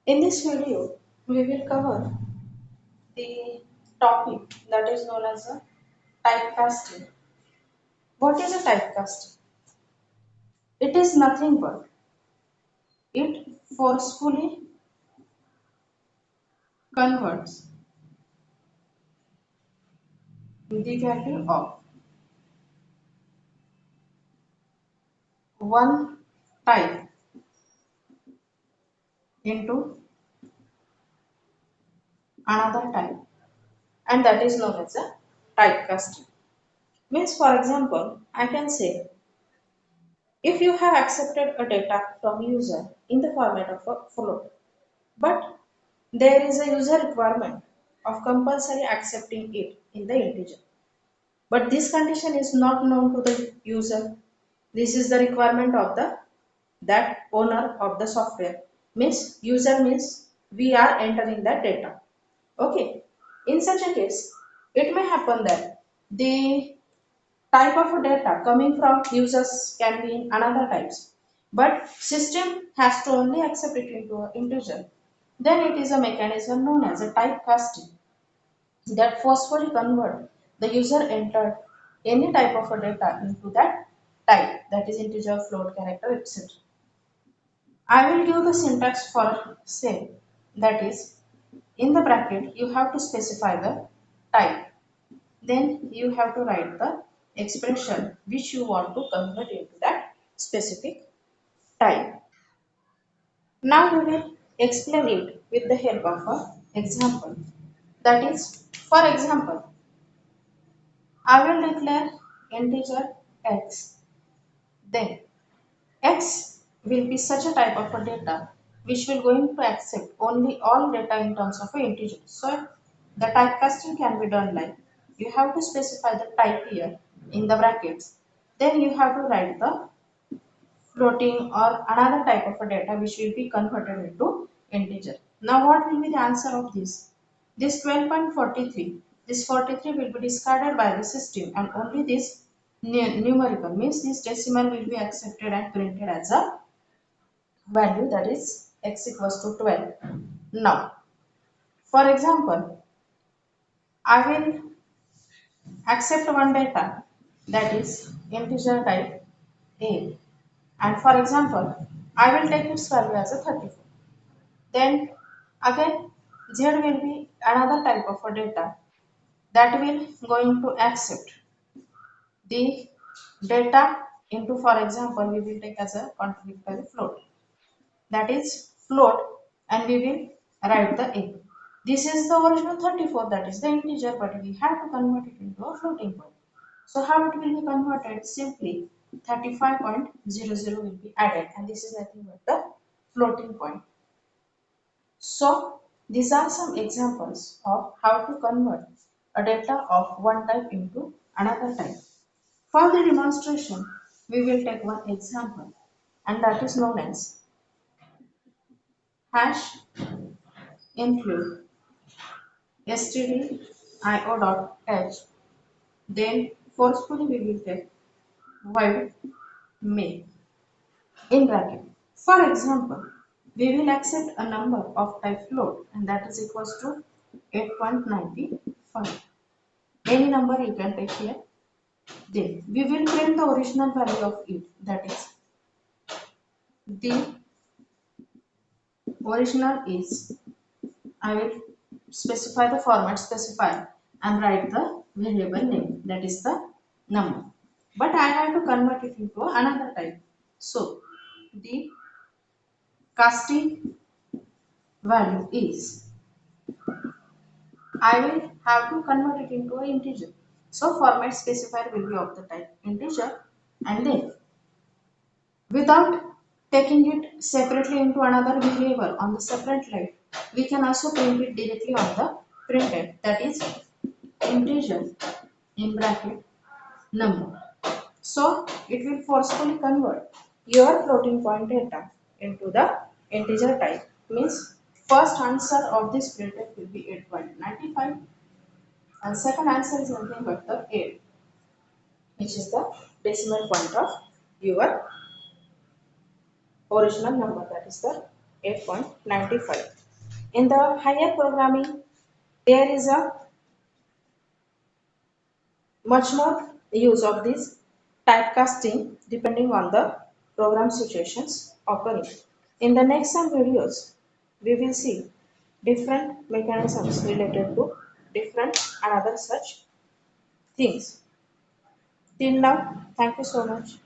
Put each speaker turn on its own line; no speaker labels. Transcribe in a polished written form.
In this video, we will cover the topic that is known as a typecasting. What is a typecasting? It is nothing but it forcefully converts the value of one type into another type, and that is known as a typecasting. Means, for example, I can say if you have accepted a data from user in the format of a float, but there is a user requirement of compulsory accepting it in the integer. But this condition is not known to the user. This is the requirement of the that owner of the software. Means user means we are entering that data. Okay. In such a case, it may happen that the type of data coming from users can be in another types, but system has to only accept it into an integer. Then it is a mechanism known as a typecasting that forcefully convert the user entered any type of a data into that type, that is integer, float, character, etc. I will give the syntax for same, that is in the bracket you have to specify the type, then you have to write the expression which you want to convert into that specific type. Now we will explain it with the help of an example. That is, for example, I will declare integer x. Then x will be such a type of a data which will going to accept only all data in terms of a integer. So the typecasting can be done like you have to specify the type here in the brackets. Then you have to write the floating or another type of a data which will be converted into integer. Now what will be the answer of this? This 12.43, this 43 will be discarded by the system and only this numerical means this decimal will be accepted and printed as a value, that is x equals to 12. Now, for example, I will accept one data that is integer type a, and for example, I will take its value as a 34. Then again z will be another type of a data that will going to accept the data into, for example, we will take as a contradictory float, that is float, and we will write the a. This is the original 34, that is the integer, but we have to convert it into a floating point. So how it will be converted? Simply 35.00 will be added, and this is nothing but the floating point. So these are some examples of how to convert a data of one type into another type. For the demonstration, we will take one example, and that is known as hash include stdio.h. Then forcefully we will take while may in bracket. For example, we will accept a number of type float, and that is equals to 8.95. Any number you can take here. Then we will print the original value of it, that is the original is, I will specify the format specified and write the variable name, that is the number. But I have to convert it into another type. So the casting value is, I will have to convert it into an integer. So format specifier will be of the type integer, and then without taking it separately into another variable on the separate line, we can also print it directly on the printed, that is integer in bracket number. So it will forcefully convert your floating point data into the integer type. Means first answer of this printf will be 8.95, and second answer is nothing but the 8, which is the decimal point of your original number, that is the 8.95. In the higher programming, there is a much more use of this typecasting depending on the program situations occurring. In the next some videos, we will see different mechanisms related to different and other such things. Till now, thank you so much.